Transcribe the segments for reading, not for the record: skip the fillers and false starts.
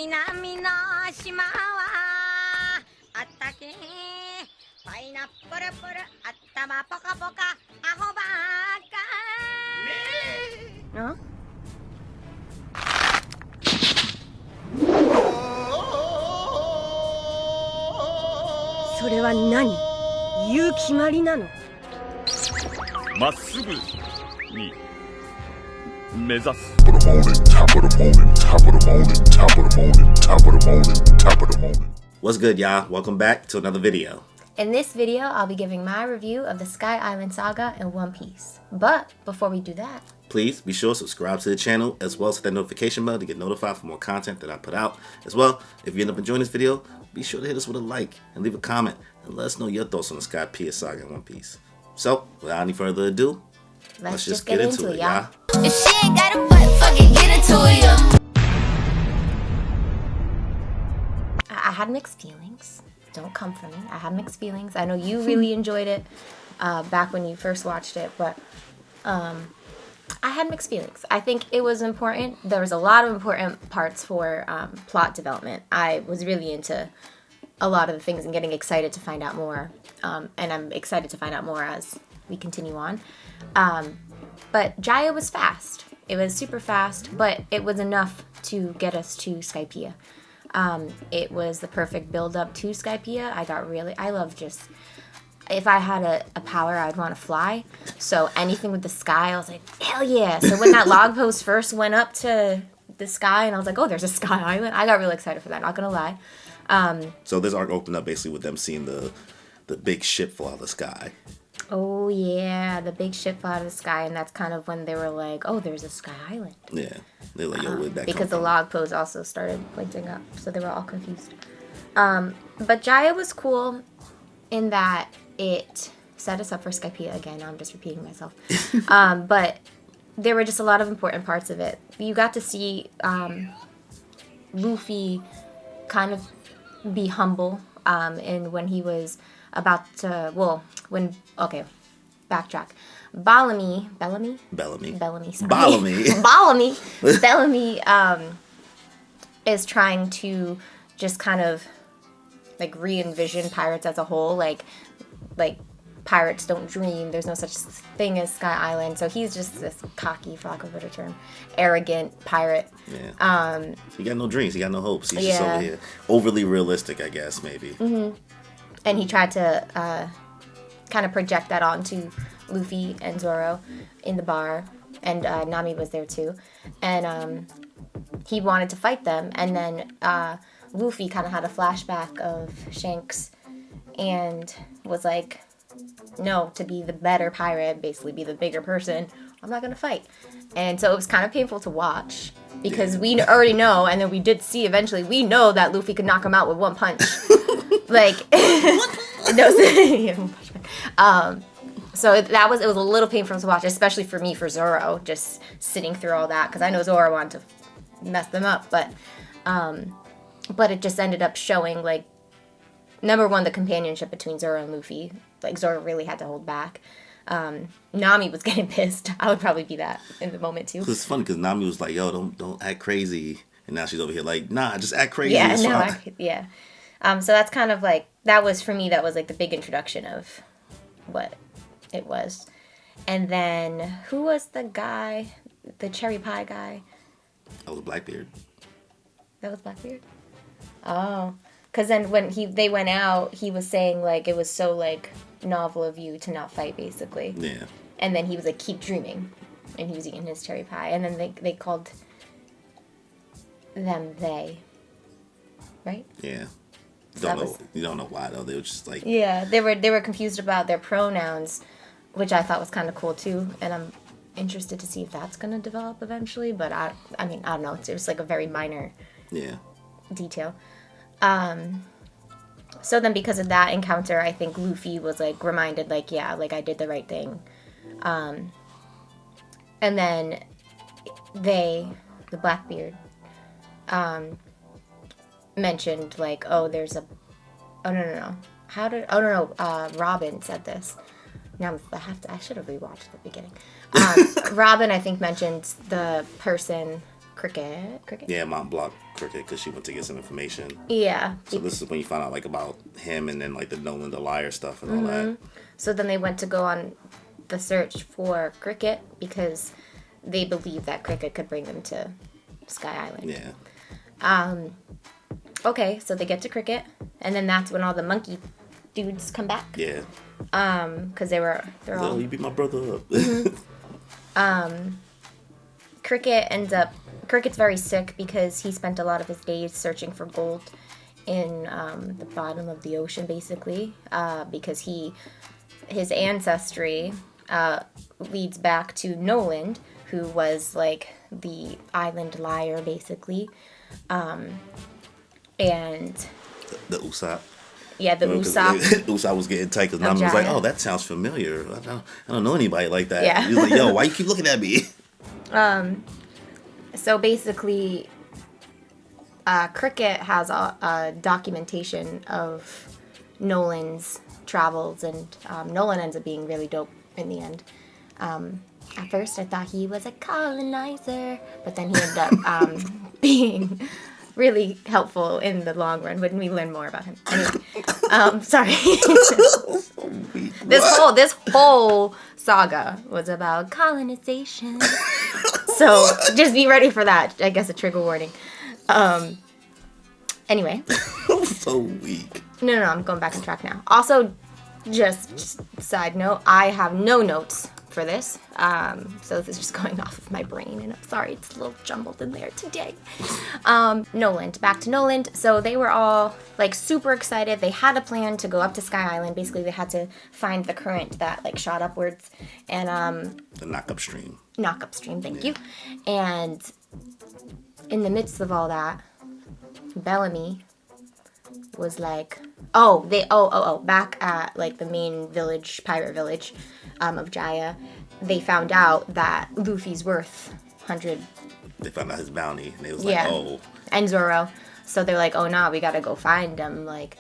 南の島はあったけパイナップルプル頭ポカポカアホばっかんそれは何？言う決まりなの？まっすぐに目指す。What's good, y'all? Welcome back to another video. In this video, I'll be giving my review of the Sky Island Saga in One Piece. But before we do that, please be sure to subscribe to the channel as well as hit that notification bell to get notified for more content that I put out. As well, if you end up enjoying this video, be sure to hit us with a like and leave a comment and let us know your thoughts on the Skypiea Saga in One Piece. So, without any further ado, let's just get into it, y'all. If she ain't got a butt, fucking get into it, yo. I had mixed feelings. Don't come for me. I had mixed feelings. I know you really enjoyed it back when you first watched it, but I had mixed feelings. I think it was important. There was a lot of important parts for plot development. I was really into a lot of the things and getting excited to find out more. And I'm excited to find out more as we continue on. But Jaya was fast. It was super fast, but it was enough to get us to Skypiea. It was the perfect build up to Skypiea. I love just, if I had a power, I'd want to fly. So anything with the sky, I was like, hell yeah. So when that log post first went up to the sky and I was like, oh, there's a sky island, I got really excited for that, not gonna lie. So this arc opened up basically with them seeing the big ship fall out of the sky. Oh yeah, the big ship fell out of the sky, and that's kind of when they were like, oh, there's a sky island. Yeah, they're like, yo, where'd that because come the from? log pose also started pointing up, so they were all confused. But Jaya was cool in that it set us up for Skypiea again. Now I'm just repeating myself. But there were just a lot of important parts of it. You got to see Luffy kind of be humble, and when he was about to, backtrack. Bellamy, is trying to just kind of like re-envision pirates as a whole, like pirates don't dream, there's no such thing as Sky Island. So he's just this cocky, for lack of a better term, arrogant pirate. Yeah. He got no dreams, he got no hopes. He's just over here overly realistic, I guess, maybe. Mm-hmm. And he tried to kind of project that onto Luffy and Zoro in the bar, and Nami was there too. And he wanted to fight them, and then Luffy kind of had a flashback of Shanks and was like, no, to be the better pirate, basically be the bigger person, I'm not gonna fight. And so it was kind of painful to watch because we already know, and then we did see eventually, we know that Luffy could knock him out with one punch. Like, no, so it was a little painful to watch, especially for me, for Zoro, just sitting through all that, because I know Zoro wanted to mess them up, but it just ended up showing, like, number one, the companionship between Zoro and Luffy. Like, Zoro really had to hold back. Nami was getting pissed. I would probably be that in the moment too. It's funny because Nami was like, yo, don't act crazy, and now she's over here like, nah, just act crazy. Yeah, so that's kind of like, that was, for me, that was like the big introduction of what it was. And then, who was the guy, the cherry pie guy? That was Blackbeard. That was Blackbeard? Oh. Because then when they went out, he was saying, like, it was so, like, novel of you to not fight, basically. Yeah. And then he was like, keep dreaming. And he was eating his cherry pie. And then they called them they. Right? Yeah. So you don't know why, though. They were just like... Yeah, they were confused about their pronouns, which I thought was kind of cool, too. And I'm interested to see if that's going to develop eventually. But, I mean, I don't know. It was like a very minor detail. So then because of that encounter, I think Luffy was, like, reminded, like, yeah, like, I did the right thing. And then the Blackbeard, mentioned, like, Robin said this. Now I should have rewatched the beginning. Robin, I think, mentioned the person Cricket. Yeah, Mom blocked Cricket because she went to get some information. Yeah. So this is when you find out like about him and then like the Nolan the liar stuff and all that. So then they went to go on the search for Cricket because they believed that Cricket could bring them to Sky Island. Yeah. Okay, so they get to Cricket, and then that's when all the monkey dudes come back. Yeah. Because they're all... So you beat my brother up. Cricket's very sick because he spent a lot of his days searching for gold in the bottom of the ocean, basically, because his ancestry leads back to Noland, who was like the island liar, basically, and the Usopp. Yeah, the Usopp. Usopp was getting tight because Nami was like, "Oh, that sounds familiar. I don't know anybody like that." Yeah. He was like, "Yo, why you keep looking at me?" So basically, Cricket has a documentation of Nolan's travels, and Nolan ends up being really dope in the end. At first, I thought he was a colonizer, but then he ended up being really helpful in the long run when we learn more about him. Anyway, sorry. This whole saga was about colonization. So just be ready for that. I guess a trigger warning. Anyway. So weak. No, I'm going back on track now. Also, just side note, I have no notes for this. So this is just going off of my brain, and I'm sorry it's a little jumbled in there today. Noland. Back to Noland. So they were all like super excited. They had a plan to go up to Sky Island. Basically, they had to find the current that like shot upwards and the knock upstream. Knock upstream, thank you. And in the midst of all that, Bellamy was like, back at like the main village, pirate village of Jaya, they found out that Luffy's worth 100. They found out his bounty, and they was like, "Oh." And Zoro. So they're like, "Oh no, we gotta go find him." Like,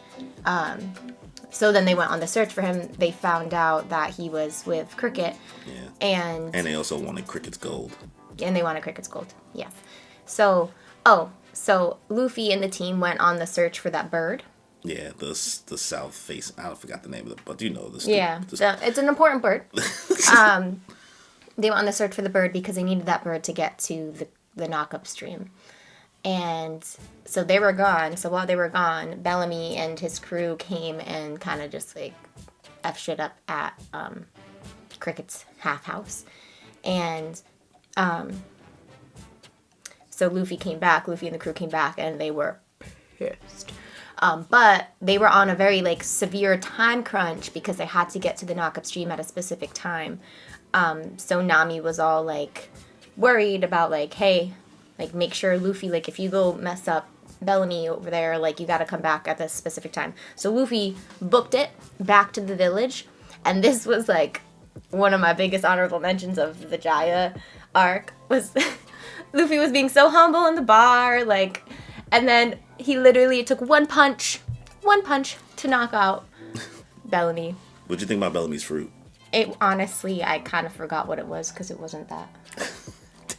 so then they went on the search for him. They found out that he was with Cricket. Yeah. And they also wanted Cricket's gold. And they wanted Cricket's gold. Yes. So Luffy and the team went on the search for that bird. Yeah, the south face. I forgot the name of it, but you know this. Yeah, it's an important bird. They went on the search for the bird because they needed that bird to get to the knock upstream. And so they were gone. So while they were gone, Bellamy and his crew came and kind of just like F shit up at Cricket's half house. And so Luffy and the crew came back, and they were pissed. But they were on a very like severe time crunch because they had to get to the knock upstream at a specific time. So Nami was all like worried about like, hey, like make sure Luffy, like if you go mess up Bellamy over there, like you gotta come back at this specific time. So Luffy booked it back to the village, and this was like one of my biggest honorable mentions of the Jaya arc was Luffy was being so humble in the bar, like, and then he literally took one punch to knock out Bellamy. What'd you think about Bellamy's fruit? It honestly, I kind of forgot what it was because it wasn't that.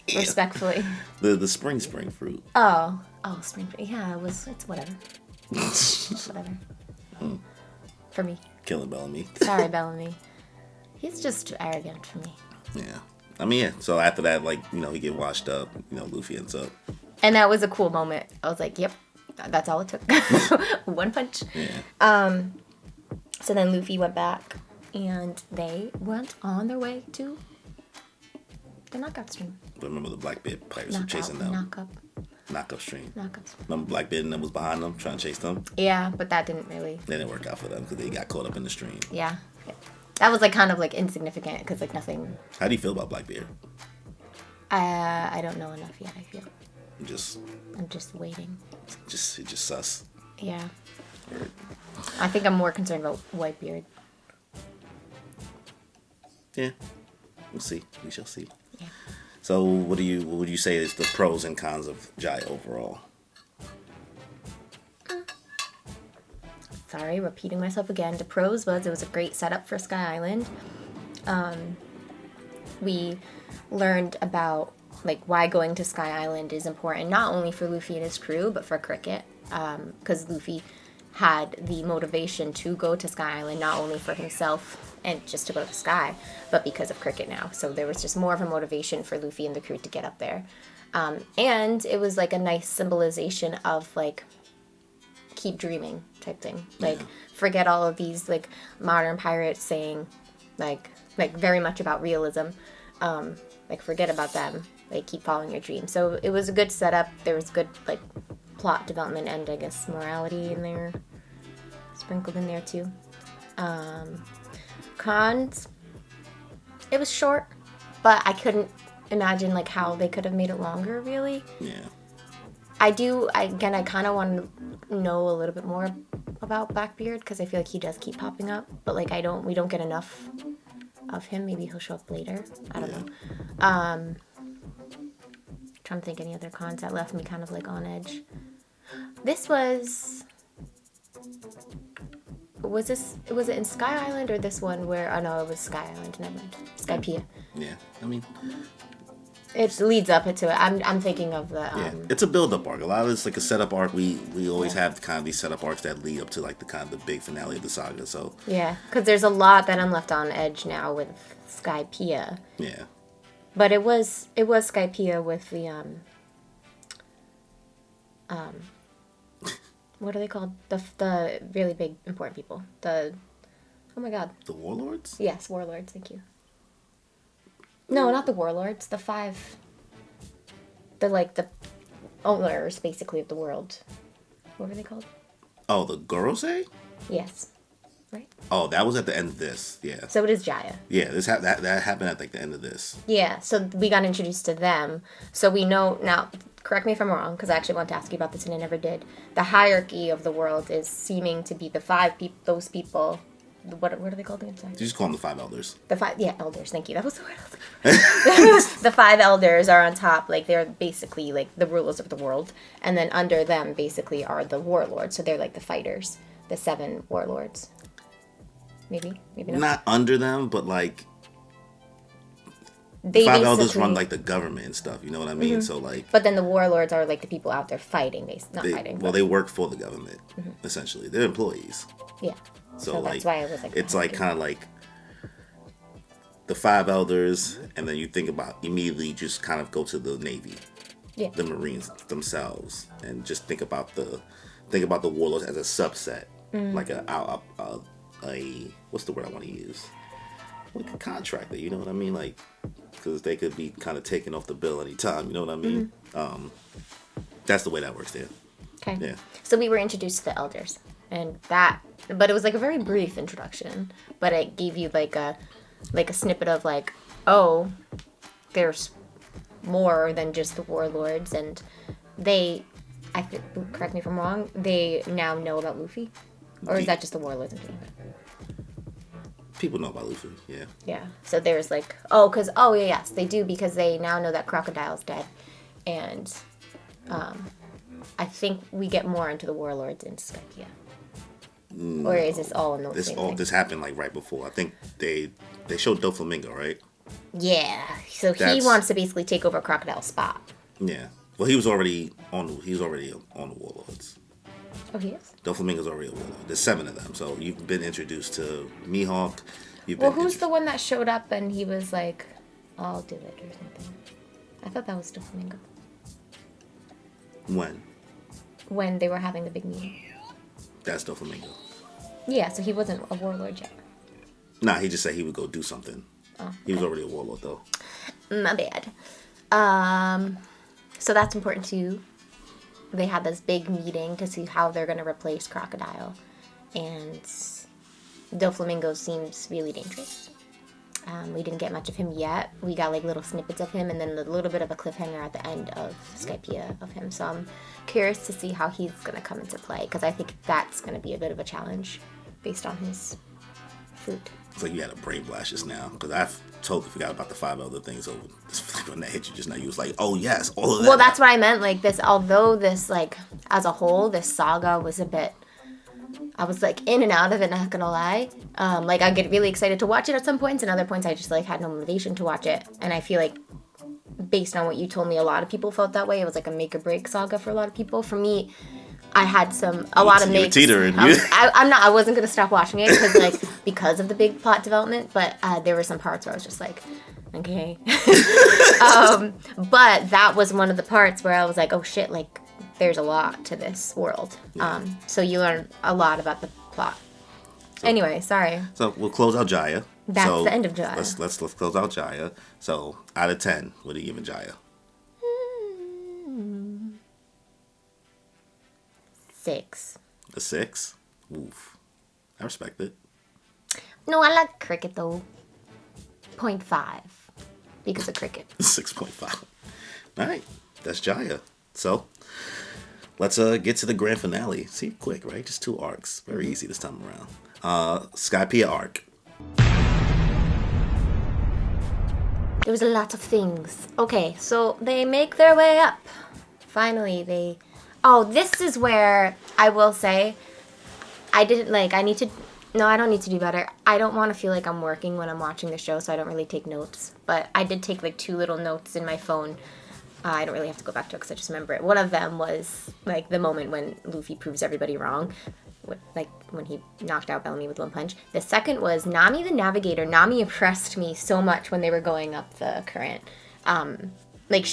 Damn. Respectfully. The spring fruit. Oh, spring fruit. Yeah, it's whatever. Whatever. For me. Killing Bellamy. Sorry, Bellamy. He's just too arrogant for me. Yeah. I mean, yeah. So after that, like, you know, he get washed up. You know, Luffy ends up. And that was a cool moment. I was like, yep, that's all it took. One punch. Yeah. So then Luffy went back, and they went on their way to the knockout stream. But remember the Blackbeard pirates were chasing them. Knock upstream. Remember Blackbeard and them was behind them, trying to chase them? Yeah, but that didn't really... That didn't work out for them because they got caught up in the stream. Yeah. That was like kind of like insignificant because like nothing... How do you feel about Blackbeard? I don't know enough yet, I feel. I'm just waiting. Just sus. Yeah. I think I'm more concerned about Whitebeard. Yeah. We'll see. We shall see. Yeah. So what would you say is the pros and cons of Jaya overall? Sorry, repeating myself again. The pros was it was a great setup for Sky Island. We learned about like why going to Sky Island is important, not only for Luffy and his crew, but for Cricket, because Luffy had the motivation to go to Sky Island, not only for himself and just to go to the sky, but because of Cricket now. So there was just more of a motivation for Luffy and the crew to get up there. And it was like a nice symbolization of like keep dreaming type thing. Like forget all of these like modern pirates saying like very much about realism. Like forget about them. Like keep following your dream. So it was a good setup. There was good like plot development and I guess morality in there, sprinkled in there too. Cons. It was short, but I couldn't imagine like how they could have made it longer. Really. Yeah. I kind of want to know a little bit more about Blackbeard because I feel like he does keep popping up, but like we don't get enough of him. Maybe he'll show up later. I don't know. Trying to think any other cons that left me kind of like on edge. Was it in Sky Island or this one where, oh no, it was Sky Island, never mind. Skypiea. Yeah, I mean, it leads up into it. I'm thinking of the it's a build-up arc. A lot of it's like a setup arc. We always have kind of these setup arcs that lead up to like the kind of the big finale of the saga. So yeah, because there's a lot that I'm left on edge now with Skypiea. Yeah, but it was Skypiea with the what are they called? The really big important people. Oh my god. The warlords? Yes, warlords. Thank you. No, not the warlords. The 5. The owners, basically, of the world. What were they called? Oh, the Gorosei? Yes. Right? Oh, that was at the end of this. Yeah. So it is Jaya. Yeah, that happened at like the end of this. Yeah, so we got introduced to them. So we know now. Correct me if I'm wrong, because I actually want to ask you about this and I never did. The hierarchy of the world is seeming to be the 5 people. Those people. What are they called again? Sorry. You just call them the 5 elders. Elders. Thank you. That was the word I was looking for. The 5 elders are on top. Like they're basically like the rulers of the world, and then under them basically are the warlords. So they're like the fighters, the 7 warlords. Maybe not. Not under them, but like. They 5 elders run like the government and stuff, you know what I mean? Mm-hmm. So like, but then the warlords are like the people out there fighting. They work for the government, essentially. They're employees. Yeah. So that's why it was like it's like kind of like the 5 elders, and then you think about immediately just kind of go to the Navy, the Marines themselves, and just think about the warlords as a subset, like a what's the word I want to use? Like a contractor, you know what I mean? Like, because they could be kind of taken off the bill anytime, you know what I mean? That's the way that works there. Okay. Yeah. So we were introduced to the elders, but it was like a very brief introduction, but it gave you like a snippet of like, oh, there's more than just the warlords, and correct me if I'm wrong, they now know about Luffy, or is that just the warlords in general? People know about Luffy, yeah. Yeah. So there's like, yes, they do, because they now know that Crocodile's dead. And I think we get more into the warlords in Skypiea. No, or is this all in the same thing? This happened like right before. I think they showed Doflamingo, right? Yeah. So he wants to basically take over Crocodile's spot. Yeah. Well, he was already on the warlords. Oh, he is? Doflamingo's already a warlord. There's 7 of them, so you've been introduced to Mihawk. Who's the one that showed up and he was like, I'll do it or something? I thought that was Doflamingo. When they were having the big meeting. That's Doflamingo. Yeah, so he wasn't a warlord yet. Nah, he just said he would go do something. Oh, okay. He was already a warlord, though. My bad. So that's important too. They had this big meeting to see how they're going to replace Crocodile. And Doflamingo seems really dangerous. We didn't get much of him yet. We got like little snippets of him and then a little bit of a cliffhanger at the end of Skypiea of him. So I'm curious to see how he's going to come into play, because I think that's going to be a bit of a challenge based on his fruit. It's like you had a brain blast just now, because I've totally forgot about the 5 other things. So when that hit you just now, you was like, oh yes, all of that. Well, that's what I meant. Like this, although this like as a whole, this saga was a bit, I was like in and out of it, not gonna lie. Like I get really excited to watch it at some points, and other points I just like had no motivation to watch it. And I feel like based on what you told me, a lot of people felt that way. It was like a make or break saga for a lot of people. For me, I had a lot of makes. I wasn't gonna stop watching it because of the big plot development, but there were some parts where I was just like, okay. But that was one of the parts where I was like, oh shit, like there's a lot to this world. Yeah. So you learn a lot about the plot. Anyway, sorry. So we'll close out Jaya. That's the end of Jaya. Let's close out Jaya. So out of 10, what are you giving Jaya? 6. A 6? Oof. I respect it. No, I like cricket though. 0.5 because of cricket. 6.5. All right, that's Jaya. So let's get to the grand finale. See, quick, right? Just 2 arcs. Very easy this time around. Skypiea arc. There was a lot of things. Okay, so they make their way up. Finally, Oh, this is where I will say I don't need to do better. I don't want to feel like I'm working when I'm watching the show, so I don't really take notes. But I did take like 2 little notes in my phone. I don't really have to go back to it because I just remember it. One of them was like the moment when Luffy proves everybody wrong. Like when he knocked out Bellamy with one punch. The second was Nami the Navigator. Nami impressed me so much when they were going up the current. Like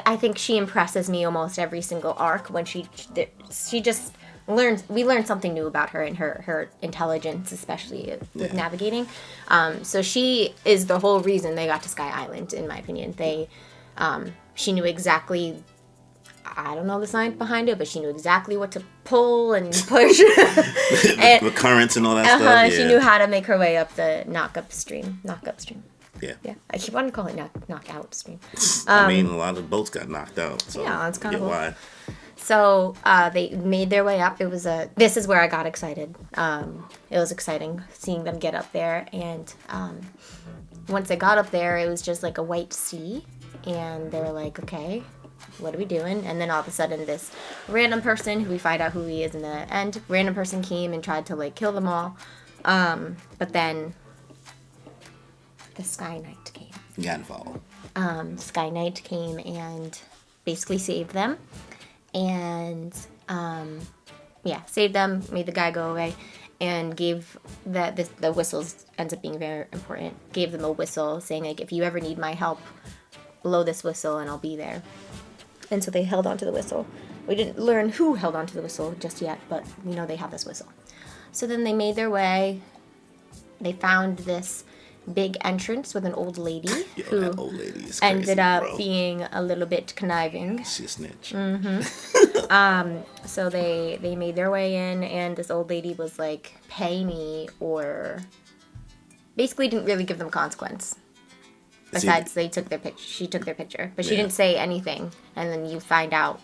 I think she impresses me almost every single arc when she just learns. We learn something new about her and her intelligence, especially with navigating. So she is the whole reason they got to Sky Island, in my opinion. She knew exactly. I don't know the science behind it, but she knew exactly what to pull and push. The currents and all that stuff. Yeah. She knew how to make her way up the knock-up stream. Yeah. Yeah. I keep wanting to call it knockout stream. I mean, a lot of boats got knocked out. So yeah, that's kind of cool. Why. So they made their way up. This is where I got excited. It was exciting seeing them get up there. And once they got up there, it was just like a white sea. And they were like, okay, what are we doing? And then all of a sudden this random person, who we find out who he is in the end, random person came and tried to like kill them all. But then the Sky Knight came. Got involved. Sky Knight came and basically saved them. And saved them, made the guy go away, and gave the whistles ends up being very important. Gave them a whistle saying like, if you ever need my help, blow this whistle and I'll be there. And so they held onto the whistle. We didn't learn who held onto the whistle just yet, but we know they have this whistle. So then they made their way. They found this big entrance with an old lady who that old lady is crazy, ended up being a little bit conniving. She's a snitch. So they made their way in, and this old lady was like, pay me, or basically didn't really give them consequence. Besides, she took their picture, but she didn't say anything. And then you find out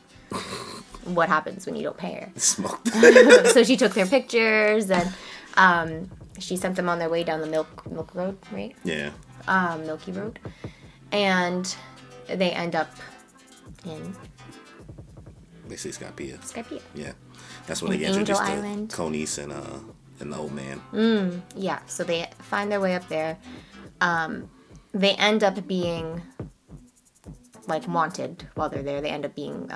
what happens when you don't pay her. Smoked. So she took their pictures, and she sent them on their way down the Milk Road, right? Yeah. Milky Road, and they end up in. They say Skypiea. Skypiea. Yeah, that's when they get Angel introduced Island. to Konis and the old man. Yeah, so they find their way up there. They end up being like wanted while they're there. They end up being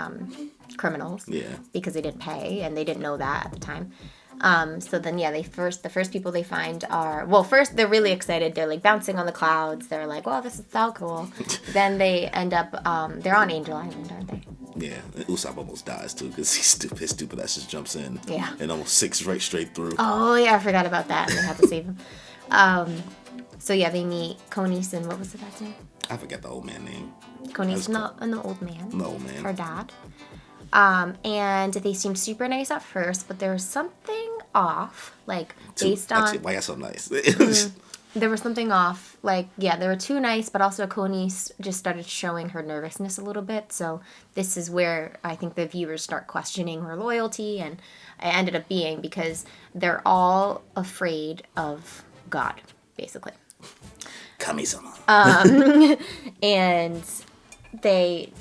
criminals. Yeah. Because they didn't pay, and they didn't know that at the time. So then, the first people they find are, first they're really excited. They're like bouncing on the clouds. They're like, well, this is so cool. Then they end up, they're on Angel Island, aren't they? Yeah, and Usopp almost dies too because his stupid ass just jumps in. Yeah. And almost sinks right straight through. Oh yeah, I forgot about that. And they have to save him. So yeah, they meet Konis and what was the guy's name? I forget the old man name. Konis and the old man. The old man. Her dad. And they seemed super nice at first, but there was something off, like based on. Actually, why got so nice? There was something off. Like, yeah, they were too nice, but also Konis just started showing her nervousness a little bit. So this is where I think the viewers start questioning her loyalty, and it ended up being because they're all afraid of God, basically. Kami-sama. And they,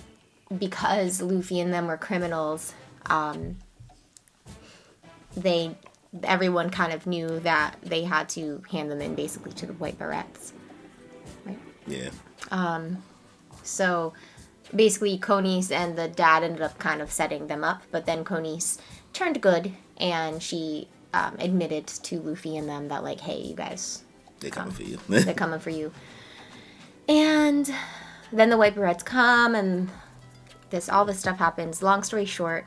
because Luffy and them were criminals, everyone kind of knew that they had to hand them in basically to the White Berets. Right? Yeah. So basically, Konis and the dad ended up kind of setting them up, but then Konis turned good, and she admitted to Luffy and them that, like, hey, you guys, They're coming for you. they're coming for you. And then the White Berets come, and all this stuff happens. Long story short,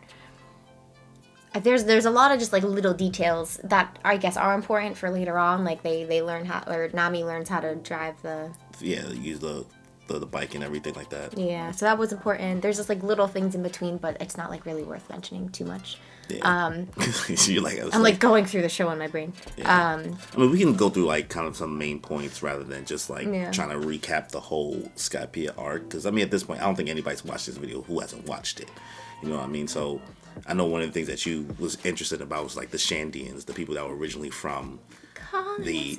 there's a lot of just like little details that I guess are important for later on. Like they learn how, or Nami learns how to drive the use the bike and everything like that. Yeah, so that was important. There's just like little things in between, but it's not like really worth mentioning too much. Yeah. You're like, I'm like going through the show in my brain. Yeah. I mean, we can go through like kind of some main points rather than just like trying to recap the whole Skypiea arc. Because I mean, at this point, I don't think anybody's watched this video who hasn't watched it. You know what I mean? So I know one of the things that you was interested about was like the Shandians, the people that were originally from the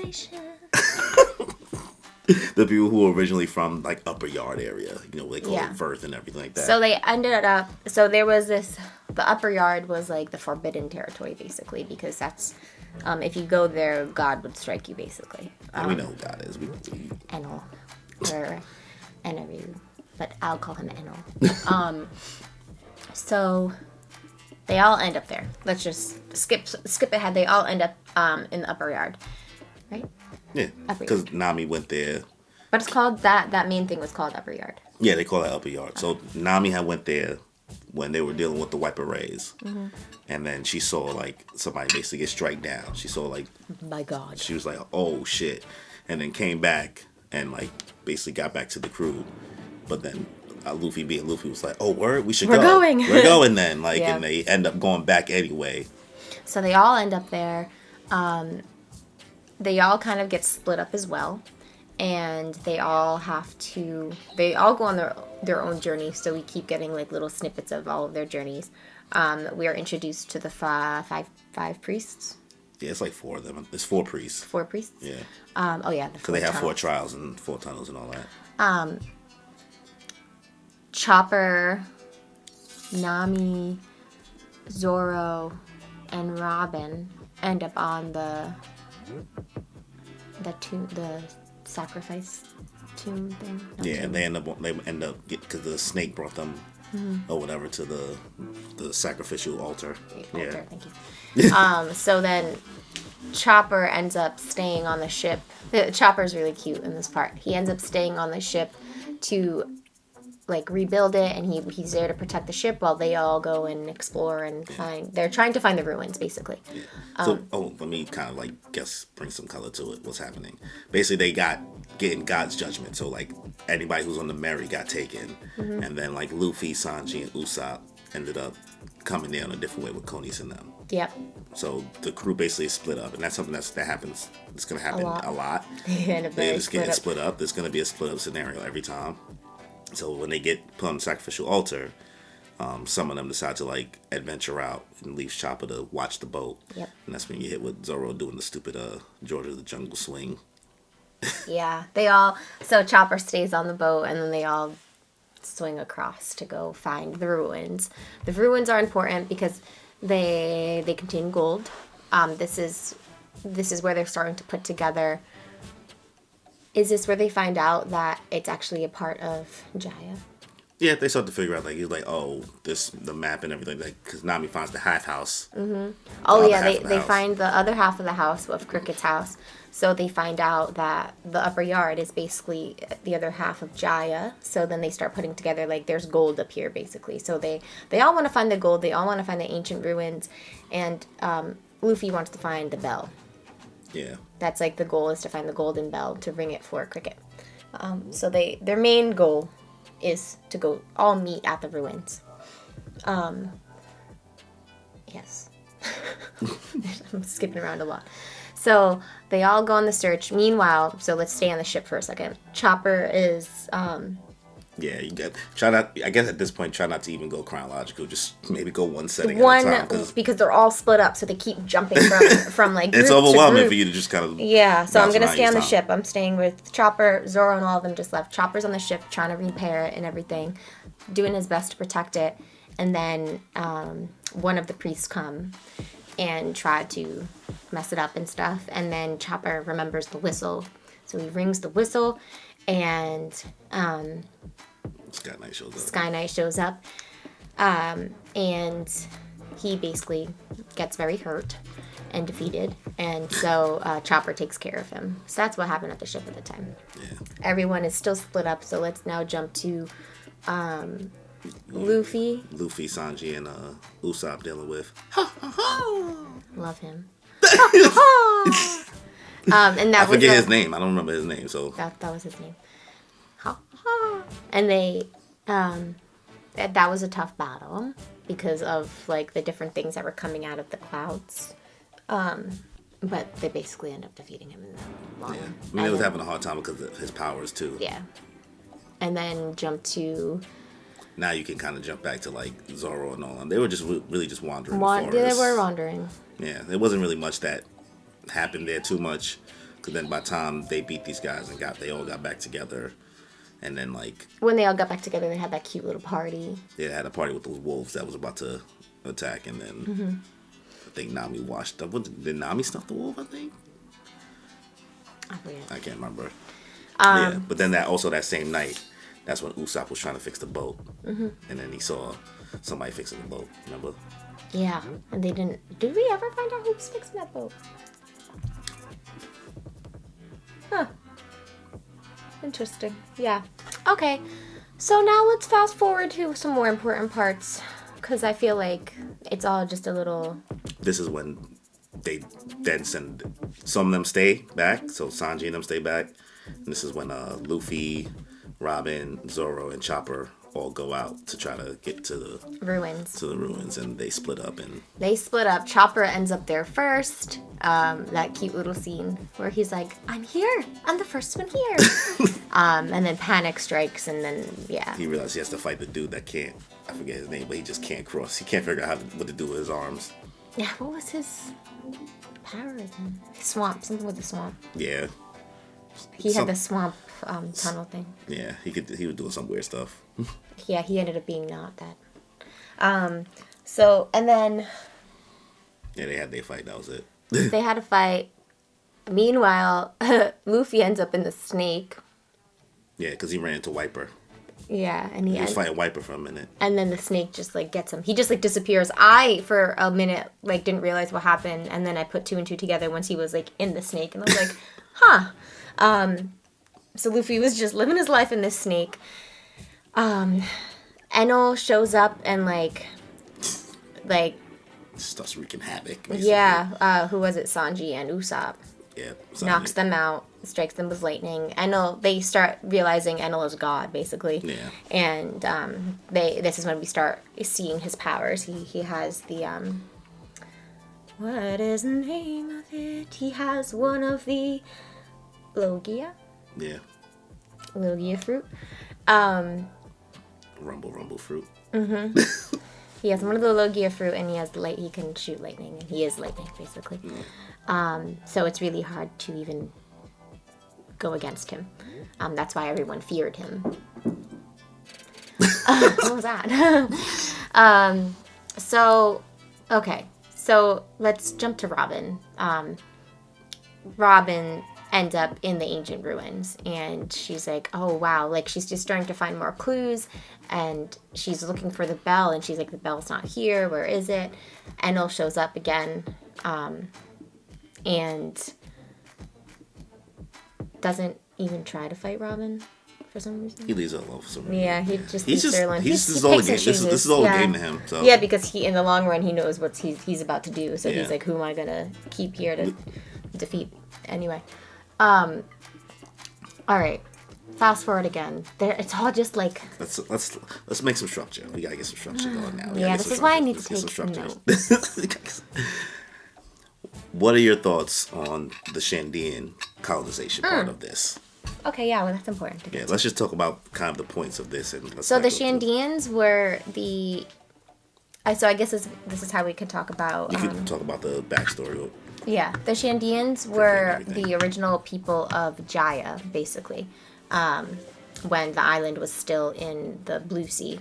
people who were originally from like Upper Yard area, you know, they call it Verth and everything like that. So they ended up, so there was this, the Upper Yard was like the forbidden territory basically, because that's, if you go there, God would strike you basically. And we know who God is. Enel, or Enaru, but I'll call him Enel. So they all end up there. Let's just skip ahead. They all end up in the Upper Yard, right? Yeah, because Nami went there. But it's called that main thing was called Upper Yard. Yeah, they call that Upper Yard. So Nami had went there when they were dealing with the White Berets. And then she saw like somebody basically get strike down. She saw like, my God. She was like, oh shit. And then came back and like basically got back to the crew. But then Luffy being Luffy was like, oh word, we're going. We're going then. Like, and they end up going back anyway. So they all end up there. They all kind of get split up as well, and they all go on their own journeys, so we keep getting like little snippets of all of their journeys. We are introduced to the five priests. Yeah, it's like 4 of them. There's 4 priests. 4 priests? Yeah. Oh yeah. Because they have 4 trials and 4 tunnels and all that. Chopper, Nami, Zoro, and Robin end up on the sacrifice tomb thing. And they end up because the snake brought them or whatever to the sacrificial altar. Altar, thank you. So then Chopper ends up staying on the ship. Chopper's really cute in this part. He ends up staying on the ship to like rebuild it, and he's there to protect the ship while they all go and explore and they're trying to find the ruins basically. So let me kind of like bring some color to it. What's happening? Basically they getting God's judgment. So like anybody who's on the Merry got taken, and then like Luffy, Sanji, and Usopp ended up coming there in a different way with Konis and them. Yep. So the crew basically split up, and that's something that happens. It's gonna happen a lot. They just get split up. There's gonna be a split up scenario every time. So when they get put on the sacrificial altar, some of them decide to like adventure out and leave Chopper to watch the boat. Yep. And that's when you hit with Zoro doing the stupid George of the Jungle swing. Yeah, so Chopper stays on the boat, and then they all swing across to go find the ruins. The ruins are important because they contain gold. This is where they're starting to put together. Is this where they find out that it's actually a part of Jaya? Yeah, they start to figure out, like, he's like, oh, the map and everything, like, because Nami finds the half house. Oh, yeah, they find the other half of the house of Cricket's house. So they find out that the Upper Yard is basically the other half of Jaya. So then they start putting together, like, there's gold up here, basically. So they all want to find the gold. They all want to find the ancient ruins. And Luffy wants to find the bell. Yeah. That's like the goal, is to find the golden bell to ring it for Cricket. So their main goal is to go all meet at the ruins. Yes. I'm skipping around a lot. So they all go on the search. Meanwhile, so let's stay on the ship for a second. Chopper is yeah, you got try not. I guess at this point, try not to even go chronological. Just maybe go one setting at a time, because they're all split up, so they keep jumping from like group it's overwhelming to for you to just kind of So I'm gonna stay on the ship. I'm staying with Chopper, Zoro, and all of them just left. Chopper's on the ship trying to repair it and everything, doing his best to protect it. And then one of the priests come and try to mess it up and stuff. And then Chopper remembers the whistle, so he rings the whistle, and Sky Knight shows up. Sky Knight shows up. And he basically gets very hurt and defeated. And so Chopper takes care of him. So that's what happened at the ship at the time. Yeah. Everyone is still split up. So let's now jump to Luffy. Luffy, Sanji, and Usopp dealing with. Love him. And that I forget was his name. I don't remember his name. So that was his name. And they that was a tough battle because of like the different things that were coming out of the clouds. But they basically end up defeating him in the long yeah, run. I mean, he was having a hard time because of his powers too. Yeah. And then jump to. Now you can kind of jump back to like Zoro and all them. They were just really just wandering. They were wandering. Yeah, there wasn't really much that happened there too much. Because then by the time they beat these guys and they all got back together, and then like when they all got back together, they had that cute little party. They had a party with those wolves that was about to attack, and then I think Nami washed up. Did Nami stuff the wolf? I think. I can't remember. Yeah, but then that same night, that's when Usopp was trying to fix the boat, and then he saw somebody fixing the boat. Remember? Yeah, and they didn't. Did we ever find out who's fixing that boat? Huh. Interesting. Yeah. Okay. So now let's fast forward to some more important parts, because I feel like it's all just a little. This is when they then send some of them stay back. So Sanji and them stay back. And this is when Luffy, Robin, Zoro, and Chopper all go out to try to get to the ruins, and they split up. Chopper ends up there first. That cute little scene where he's like, "I'm here. I'm the first one here." And then panic strikes, and then he realizes he has to fight the dude that can't. I forget his name, but he just can't cross. He can't figure out what to do with his arms. Yeah, what was his power again? Swamp, something with the swamp. Yeah. He had the swamp tunnel thing. Yeah, he was doing some weird stuff. Yeah, he ended up being not that. So, and then... Yeah, they had their fight, that was it. They had a fight. Meanwhile, Luffy ends up in the snake. Yeah, because he ran into Wiper. Yeah, and he was fighting Wiper for a minute. And then the snake just, like, gets him. He just, like, disappears. I, for a minute, like, didn't realize what happened, and then I put two and two together once he was, like, in the snake, and I was like, huh. So Luffy was just living his life in this snake. Enel shows up and, like... starts wreaking havoc, basically. Yeah, who was it? Sanji and Usopp. Yeah. Sanji. Knocks them out, strikes them with lightning. They start realizing Enel is God, basically. Yeah. And this is when we start seeing his powers. He has the what is the name of it? He has one of the Logia. Yeah. Logia fruit. Rumble fruit. Mm-hmm. He has one of the Logia fruit, and he has he can shoot lightning, and he is lightning, basically. So it's really hard to even go against him. That's why everyone feared him. What was that? So let's jump to Robin. Robin ends up in the ancient ruins, and she's like, oh wow, like she's just starting to find more clues, and she's looking for the bell, and she's like, the bell's not here, where is it? Enel shows up again, and doesn't even try to fight Robin for some reason. He leaves her alone for some reason. Yeah, he just this is all a game. This is all a game to him. So. Yeah, because in the long run he knows what he's about to do, so he's like, who am I gonna keep here to defeat anyway? All right. Fast forward again. It's all just like. Let's make some structure. We gotta get some structure going now. Yeah, this is why I need to take some notes. What are your thoughts on the Shandian colonization part of this? Okay, yeah, well that's important. Let's just talk about kind of the points of this, and so the Shandians were the. So I guess this is how we could talk about. You could talk about the backstory. Yeah, the Shandians were the original people of Jaya, basically, when the island was still in the Blue Sea.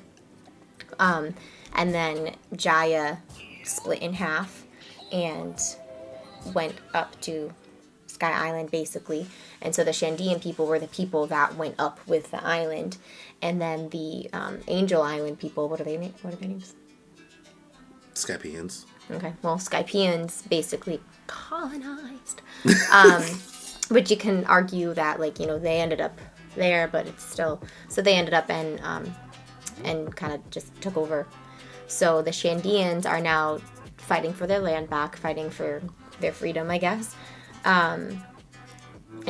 And then Jaya split in half and went up to Sky Island, basically. And so the Shandean people were the people that went up with the island. And then the Angel Island people, what are their names? Skypeans. Okay, well, Skypeans basically colonized. But you can argue that, like, you know, they ended up there, but it's still... So they ended up and kind of just took over. So the Shandeans are now fighting for their land back, fighting for their freedom, I guess. And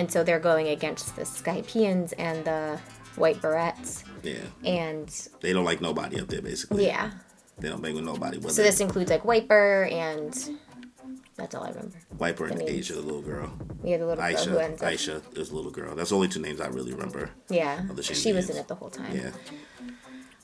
so they're going against the Skypeans and the White Berets. Yeah. And... They don't like nobody up there, basically. Yeah. They don't bang with nobody. So this includes, like, Wiper and... That's all I remember. Wiper and Asia, the little girl. Yeah, the little girl who ends up... Aisha is the little girl. That's the only two names I really remember. Yeah. Of the She was in it the whole time. Yeah.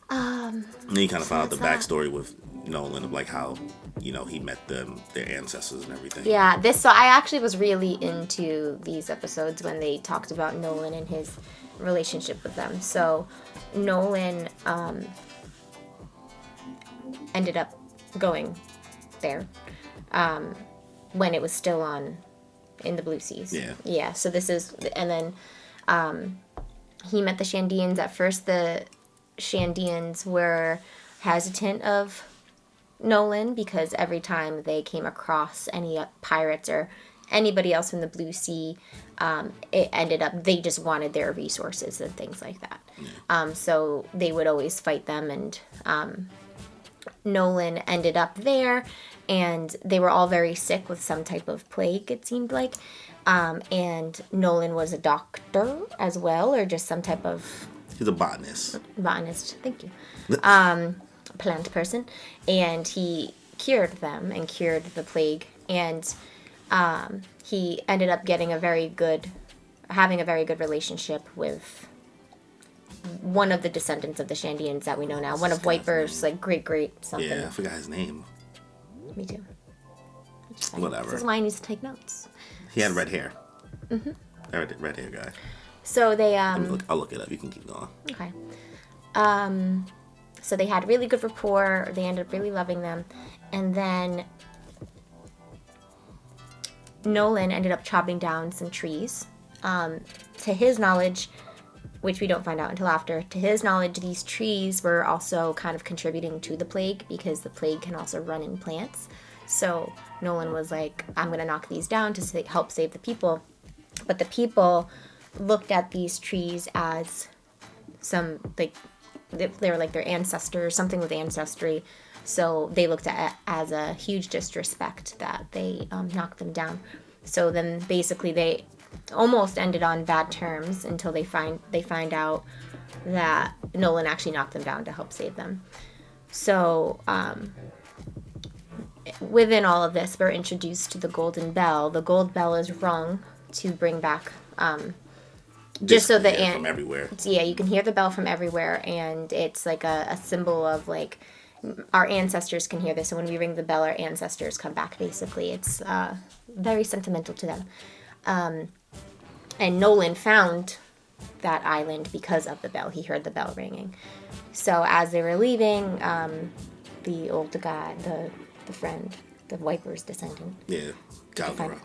And then you kind of found out the backstory with Nolan of, like, how, you know, he met them, their ancestors and everything. Yeah, so I actually was really into these episodes when they talked about Nolan and his relationship with them. So Nolan ended up going there when it was still in the Blue Seas. Yeah. Yeah, so this is... And then he met the Shandeans. At first, the Shandeans were hesitant of Nolan because every time they came across any pirates or anybody else from the Blue Sea, it ended up they just wanted their resources and things like that. Yeah. So they would always fight them, and Nolan ended up there, and they were all very sick with some type of plague, it seemed like. And Nolan was a doctor as well, or just some type of... He's a botanist. Botanist, thank you. Plant person. And he cured them and cured the plague. And he ended up having a very good relationship with one of the descendants of the Shandeans that we know now. One of Wiper's, like, great something. Yeah, I forgot his name. Me too. Whatever. This is why I need to take notes. He had red hair. Mm-hmm. Red hair guy. So they... I'll look it up. You can keep going. Okay. So they had really good rapport. They ended up really loving them. And then Nolan ended up chopping down some trees. To his knowledge, which we don't find out until after, to his knowledge, these trees were also kind of contributing to the plague because the plague can also run in plants. So Nolan was like, I'm going to knock these down to help save the people. But the people looked at these trees as some, like, they were like their ancestors, something with ancestry. So they looked at it as a huge disrespect that they knocked them down. So then basically they almost ended on bad terms until they find out that Nolan actually knocked them down to help save them. So within all of this, we're introduced to the Golden Bell. The Gold Bell is rung to bring back... just so that from everywhere. Yeah, you can hear the bell from everywhere, and it's like a symbol of, like, our ancestors can hear this, and when we ring the bell, our ancestors come back, basically. It's very sentimental to them. And Nolan found that island because of the bell. He heard the bell ringing. So as they were leaving, the old guy, the friend, the Wiper's descendant. Yeah. Calgara.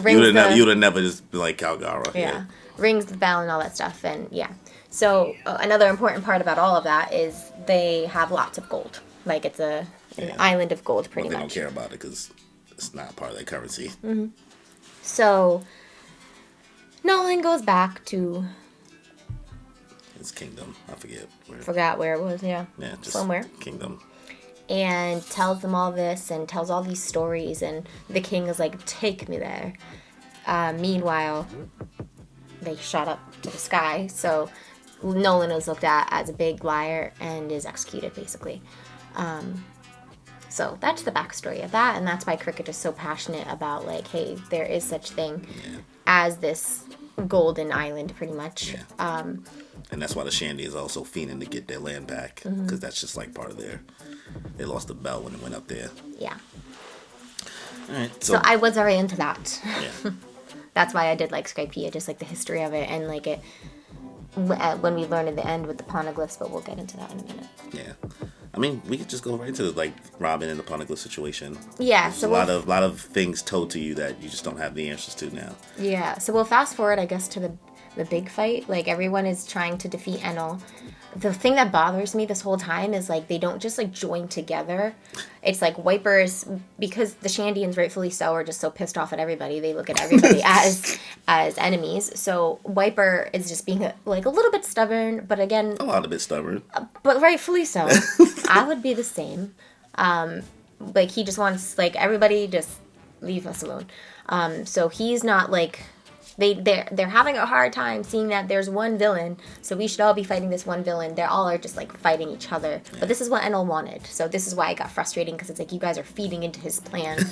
You would have never just be like Calgara. Yeah. Rings the bell and all that stuff. And yeah. So another important part about all of that is they have lots of gold. Like, it's an island of gold, pretty much. They don't care about it because it's not part of their currency. Mm-hmm. So Nolan goes back to his kingdom. I forgot where it was. Yeah. Yeah, just somewhere. Kingdom. And tells them all this and tells all these stories, and the king is like, take me there. Meanwhile, they shot up to the sky, so Nolan is looked at as a big liar and is executed, basically. So that's the backstory of that, and that's why Cricket is so passionate about, like, hey, there is such thing as this golden island, pretty much. Yeah. And that's why the Shandy is also fiending to get their land back, because that's just like part of they lost the bell when it went up there. Yeah. All right. So I was very into that. Yeah. That's why I did like Skypiea, just like the history of it, and like it. when we learn in the end with the poneglyphs, but we'll get into that in a minute. Yeah. I mean, we could just go right into like Robin and the poneglyph situation. Yeah, There's a lot of things told to you that you just don't have the answers to now. Yeah, so we'll fast forward, I guess, to the big fight. Like, everyone is trying to defeat Enel. The thing that bothers me this whole time is, like, they don't just, like, join together. It's, like, Wipers, because the Shandians, rightfully so, are just so pissed off at everybody. They look at everybody as enemies. So Wiper is just being, like, a little bit stubborn, but again... A lot of bit stubborn. But rightfully so. I would be the same. Like, he just wants, like, everybody just leave us alone. So he's not, like... They're having a hard time seeing that there's one villain, so we should all be fighting this one villain. They all are just like fighting each other. Yeah. But this is what Enel wanted, so this is why it got frustrating, because it's like you guys are feeding into his plan.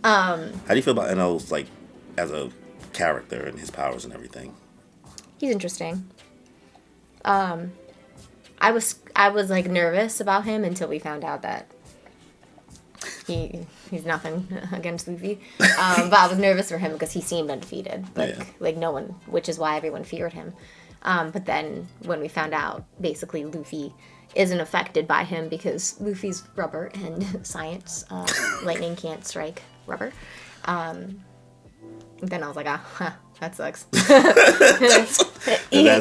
How do you feel about Enel's like as a character and his powers and everything? He's interesting. I was like nervous about him until we found out that he's nothing against Luffy. But I was nervous for him because he seemed undefeated. Like no one, which is why everyone feared him. But then when we found out, basically Luffy isn't affected by him because Luffy's rubber and science, lightning can't strike rubber. Then I was like, that sucks. That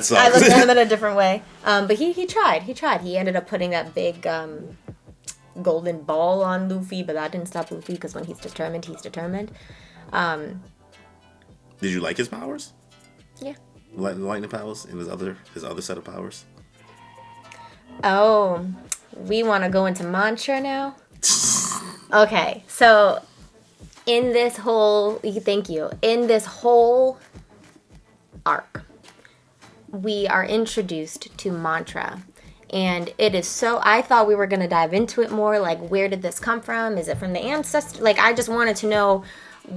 sucks. I looked at him in a different way. But he tried. He ended up putting that big... golden ball on Luffy, but that didn't stop Luffy because when he's determined, he's determined. Did you like his powers? Yeah. Lightning powers and his other set of powers? Oh, we want to go into mantra now? Okay, so in this whole arc, we are introduced to mantra. And it is so... I thought we were going to dive into it more. Like, where did this come from? Is it from the ancestors? Like, I just wanted to know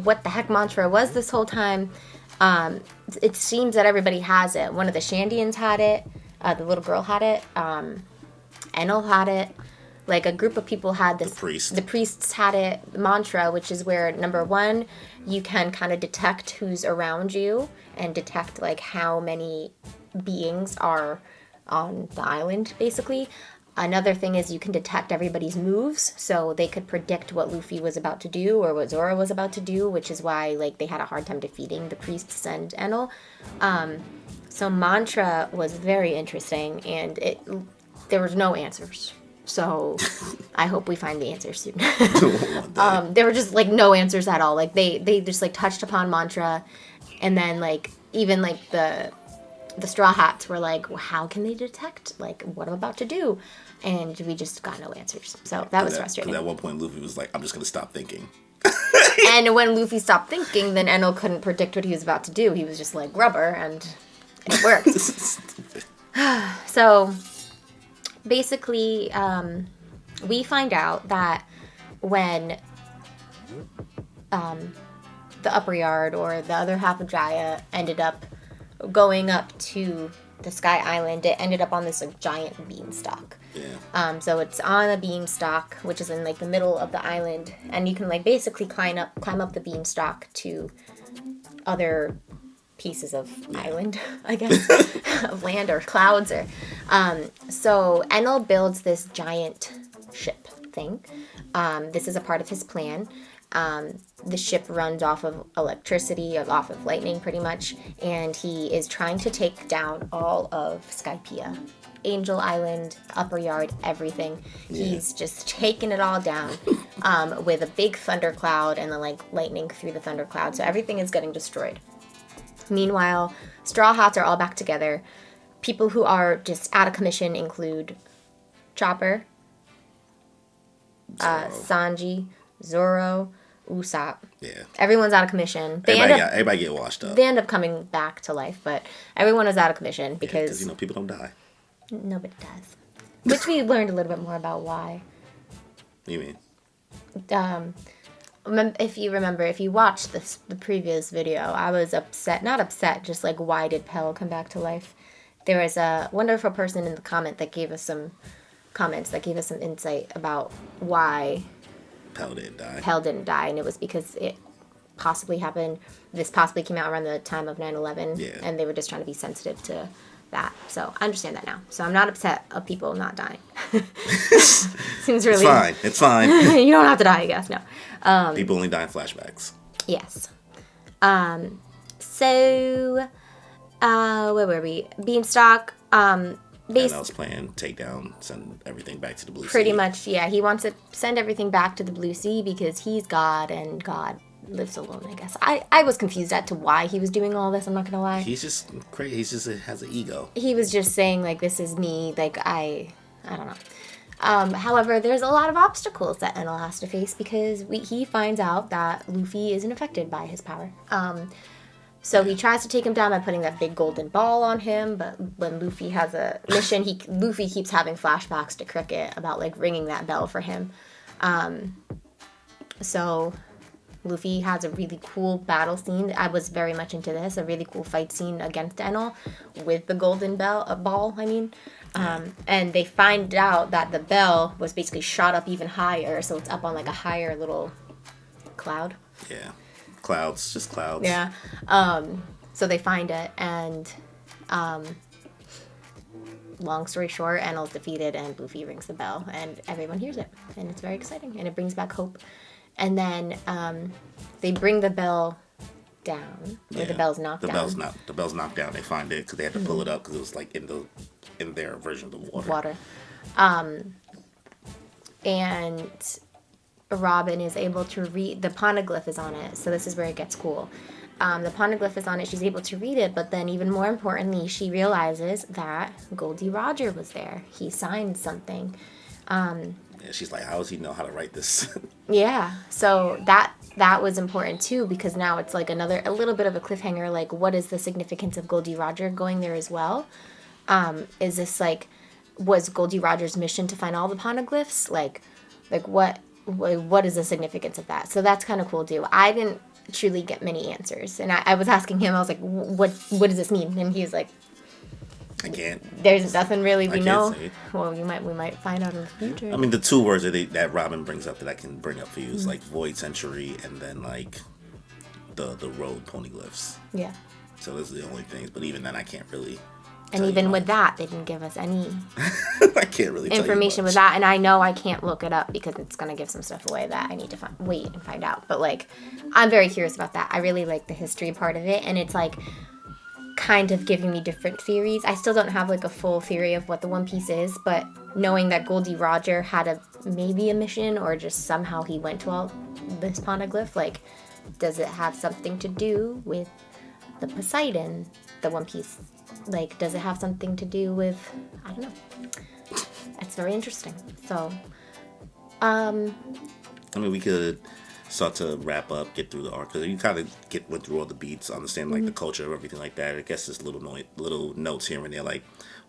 what the heck mantra was this whole time. It seems that everybody has it. One of the Shandians had it. The little girl had it. Enel had it. Like, a group of people had this... The priests had it. The mantra, which is where, number one, you can kind of detect who's around you. And detect, like, how many beings are... on the island, basically. Another thing is you can detect everybody's moves, so they could predict what Luffy was about to do or what Zoro was about to do, which is why like they had a hard time defeating the priests and Enel. So mantra was very interesting, and there was no answers. So I hope we find the answers soon. There were just like no answers at all. Like they just like touched upon mantra, and then like even like the Straw Hats were like, well, how can they detect, like, what I'm about to do? And we just got no answers. So that was frustrating. At one point, Luffy was like, I'm just going to stop thinking. And when Luffy stopped thinking, then Enel couldn't predict what he was about to do. He was just like, rubber, and it worked. So, basically, we find out that when the upper yard, or the other half of Jaya, ended up going up to the Sky Island, it ended up on this like giant beanstalk. Yeah. So it's on a beanstalk, which is in like the middle of the island, and you can like basically climb up the beanstalk to other pieces of island, I guess, of land or clouds or. So Enel builds this giant ship thing. This is a part of his plan. The ship runs off of electricity, off of lightning pretty much, and he is trying to take down all of Skypiea. Angel Island, Upper Yard, everything. Yeah. He's just taking it all down with a big thundercloud and then like lightning through the thundercloud, so everything is getting destroyed. Meanwhile, Straw Hats are all back together. People who are just out of commission include Chopper, Sanji, Zoro, Usopp. Yeah. Everyone's out of commission. Everybody get washed up. They end up coming back to life, but everyone is out of commission because... you know, people don't die. Nobody does. Which we learned a little bit more about why. What do you mean? If you remember, if you watched the previous video, I was upset. Not upset, just like, why did Pell come back to life? There was a wonderful person in the comment that gave us some comments, that gave us some insight about why... Pell didn't die, and it was because it possibly happened. This possibly came out around the time of 9/11, and they were just trying to be sensitive to that. So I understand that now. So I'm not upset of people not dying. Seems It's really... fine. It's fine. You don't have to die, I guess. No. People only die in flashbacks. Yes. So, where were we? Beanstalk, Annel's plan, take down, send everything back to the Blue Sea. pretty much, yeah. He wants to send everything back to the Blue Sea because he's God and God lives alone, I guess. I was confused as to why he was doing all this, I'm not gonna lie. He's just crazy. He just has an ego. He was just saying, like, this is me, like, I don't know. However, there's a lot of obstacles that Enel has to face because he finds out that Luffy isn't affected by his power. So he tries to take him down by putting that big golden ball on him, but when Luffy has a mission, Luffy keeps having flashbacks to Cricket about, like, ringing that bell for him. So Luffy has a really cool battle scene. I was very much into this. A really cool fight scene against Enel with the golden ball, I mean. And they find out that the bell was basically shot up even higher, so it's up on, like, a higher little cloud. Yeah. Clouds, just clouds. Yeah. So they find it, and long story short, Enel's defeated, and Luffy rings the bell, and everyone hears it, and it's very exciting, and it brings back hope. And then they bring the bell down, or the bell's knocked down. The bell's knocked down. They find it because they had to pull it up because it was, like, in their version of the water. And Robin is able to read, the poneglyph is on it, so this is where it gets cool. The poneglyph is on it, she's able to read it, but then even more importantly, she realizes that Goldie Roger was there. He signed something. Yeah, she's like, how does he know how to write this? Yeah, so that was important too, because now it's like a little bit of a cliffhanger, like, what is the significance of Goldie Roger going there as well? Is this, like, was Goldie Roger's mission to find all the poneglyphs? Like what is the significance of that? So that's kind of cool too. I didn't truly get many answers, and I was asking him, I was like, what does this mean? And he was like, I can't. There's nothing really we know. Say. Well, we might find out in the future. I mean, the two words that Robin brings up that I can bring up for you is, like, Void Century and then, like, the road poneglyphs. Yeah. So those are the only things, but even then I can't really. And even with that, they didn't give us any I can't really information with that, and I know I can't look it up because it's gonna give some stuff away that I need to wait and find out. But, like, I'm very curious about that. I really like the history part of it, and it's, like, kind of giving me different theories. I still don't have, like, a full theory of what the One Piece is, but knowing that Goldie Roger had maybe a mission, or just somehow he went to all this poneglyph, like, does it have something to do with the Poseidon, the One Piece? Like, does it have something to do with, I don't know. It's very interesting. So, I mean, we could start to wrap up, get through the arc, because you kind of went through all the beats, understand, like, the culture of everything like that. I guess just little notes here and there, like,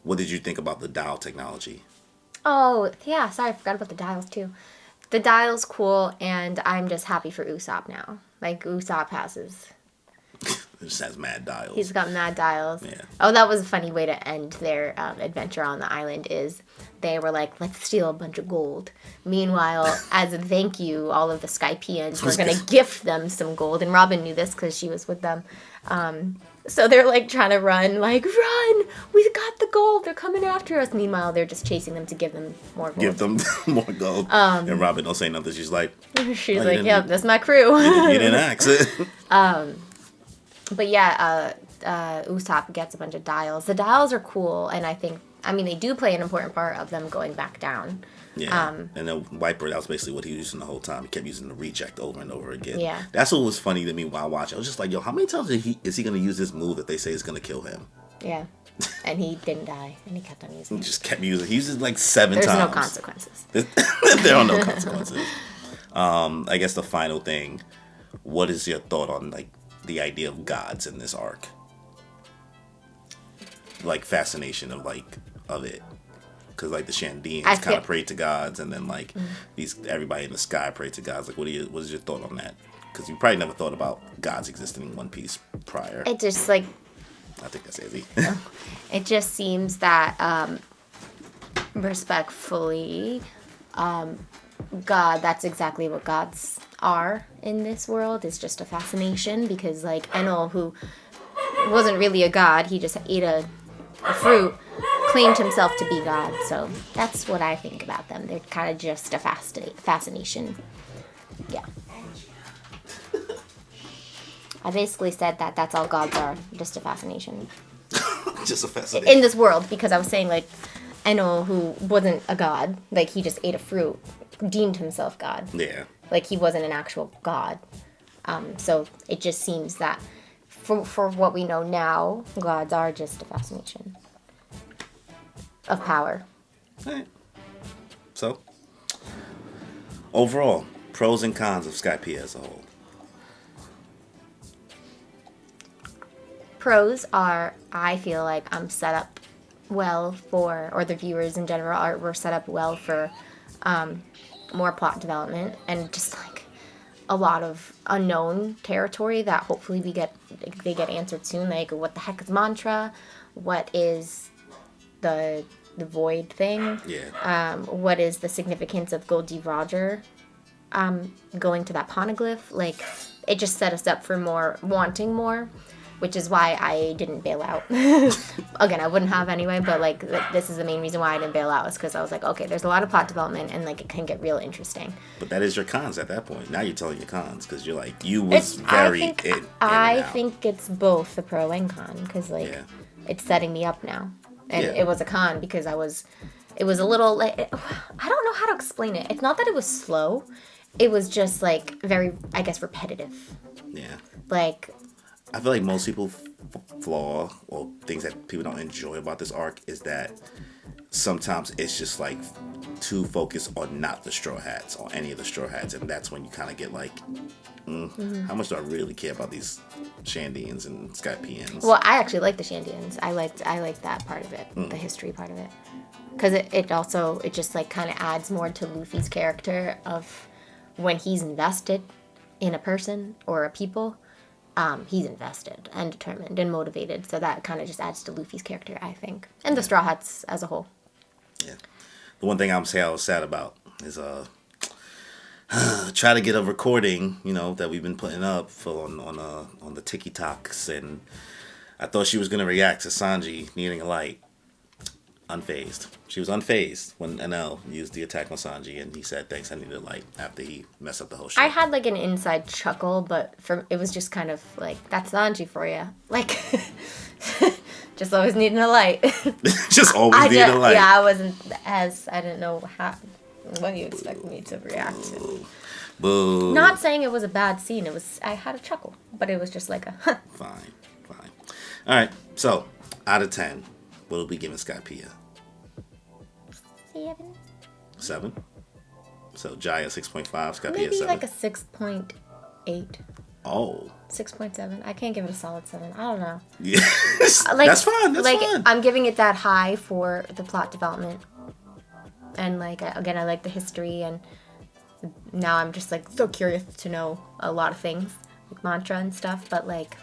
what did you think about the dial technology? Oh, yeah, sorry, I forgot about the dials, too. The dial's cool, and I'm just happy for Usopp now. Like, Usopp has his... It just has mad dials. He's got mad dials. Yeah. Oh, that was a funny way to end their adventure on the island, is they were like, let's steal a bunch of gold. Meanwhile, as a thank you, all of the Skypeans were going to gift them some gold. And Robin knew this because she was with them. So they're, like, trying to run, like, run! We got the gold! They're coming after us! Meanwhile, they're just chasing them to give them more gold. Give them more gold. And Robin don't say nothing. She's like... Yep, that's my crew. You didn't ask. But yeah, Usopp gets a bunch of dials. The dials are cool, and they do play an important part of them going back down. Yeah, and then Wiper, that was basically what he was using the whole time. He kept using the reject over and over again. Yeah. That's what was funny to me while watching. I was just like, yo, how many times is he going to use this move that they say is going to kill him? Yeah, and he didn't die, and he kept on using it. He just kept using it. He used it like 7 times. There's no consequences. There are no consequences. I guess the final thing, what is your thought on, like, the idea of gods in this arc? Like, fascination of it. Because, like, the Shandians kind of prayed to gods, and then, like, everybody in the sky prayed to gods. Like, what is your thought on that? Because you probably never thought about gods existing in One Piece prior. It just, like... I think that's easy. It just seems that, respectfully, God, that's exactly what gods are in this world. It's just a fascination, because, like, Enel, who wasn't really a god, he just ate a a fruit, claimed himself to be God. So that's what I think about them. They're kind of just a fascination. Yeah. I basically said that that's all gods are, just a fascination. Just a fascination. In this world, because I was saying, like, Eno, who wasn't a god, like, he just ate a fruit, deemed himself God. Yeah. Like, he wasn't an actual god. So it just seems that for what we know now, gods are just a fascination of power. All right. So, overall, pros and cons of Skypiea as a whole. Pros are, I feel like I'm set up well for, or the viewers in general were set up well for more plot development and just like a lot of unknown territory that hopefully they get answered soon. Like, what the heck is mantra? What is the void thing? Yeah. What is the significance of Goldie Roger going to that poneglyph? Like, it just set us up for more, wanting more, which is why I didn't bail out. Again, I wouldn't have anyway, but like this is the main reason why I didn't bail out, is because I was like, okay, there's a lot of plot development and like it can get real interesting. But that is your cons at that point. Now you're telling your cons because you're like, you was very I think it's both the pro and con, because like it's setting me up now. And it was a con because it was a little like, I don't know how to explain it. It's not that it was slow. It was just like very, I guess, repetitive. Yeah. Like, I feel like most people flaw or things that people don't enjoy about this arc is that sometimes it's just like too focused on not the Straw Hats or any of the Straw Hats, and that's when you kind of get like, how much do I really care about these Shandians and Skypeans? Well, I actually like the Shandians. I liked that part of it, the history part of it, because it just like kind of adds more to Luffy's character of when he's invested in a person or a people. He's invested and determined and motivated, so that kind of just adds to Luffy's character, I think, and the Straw Hats as a whole. Yeah, the one thing I was sad about is try to get a recording, that we've been putting up on the TikToks, and I thought she was gonna react to Sanji needing a light. Unfazed. She was unfazed when NL used the attack on Sanji, and he said, "Thanks, I need a light," after he messed up the whole show. I had like an inside chuckle, but it was just kind of like, that's Sanji for you. Like, just always needing a light. Just always needing a light. Yeah, I didn't know what you expect me to react to. Boo. Not saying it was a bad scene. I had a chuckle, but it was just like a huh. Fine. All right, so out of 10, what will we giving Skypiea? 7. So Jaya 6.5, Skypiea Maybe 7. like a 6.8. Oh. 6.7. I can't give it a solid 7. I don't know. Yeah. That's fine. That's fine. I'm giving it that high for the plot development. And like, again, I like the history, and now I'm just like so curious to know a lot of things, like mantra and stuff, but like,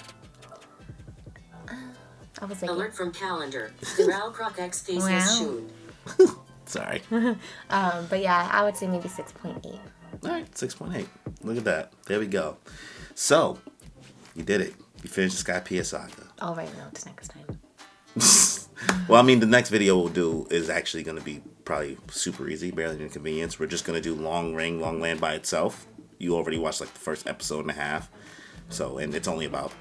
I was like, alert from calendar. Viral Croc X faces Wow. Shun. Sorry. but yeah, I would say maybe 6.8. All right, 6.8. Look at that. There we go. So, you did it. You finished the Skypiea Saga. All right, no, it's next time. Well, I mean, the next video we'll do is actually going to be probably super easy, barely an inconvenience. We're just going to do Long Land by itself. You already watched like the first episode and a half. So, and it's only about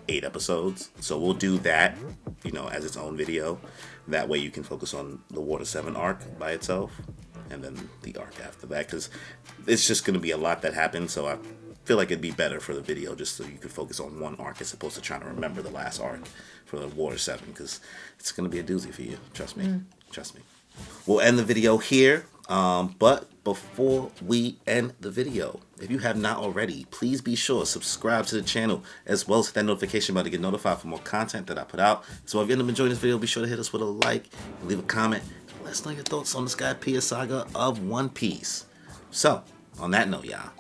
8 episodes. So we'll do that, as its own video. That way you can focus on the Water 7 arc by itself. And then the arc after that. Because it's just going to be a lot that happens. So I feel like it'd be better for the video just so you could focus on one arc as opposed to trying to remember the last arc for the Water 7. Because it's going to be a doozy for you. Trust me. Trust me. We'll end the video here. But before we end the video, if you have not already, please be sure to subscribe to the channel as well as hit that notification bell to get notified for more content that I put out. So if you end up enjoying this video, be sure to hit us with a like and leave a comment. And let us know your thoughts on the Skypiea Saga of One Piece. So, on that note, y'all,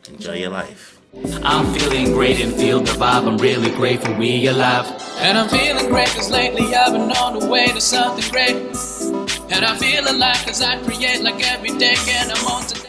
enjoy your life. I'm feeling great and feel the vibe. I'm really grateful we alive. And I'm feeling great cause lately I've been on the way to something great. And I feel alive cause I create like every day and I'm on today.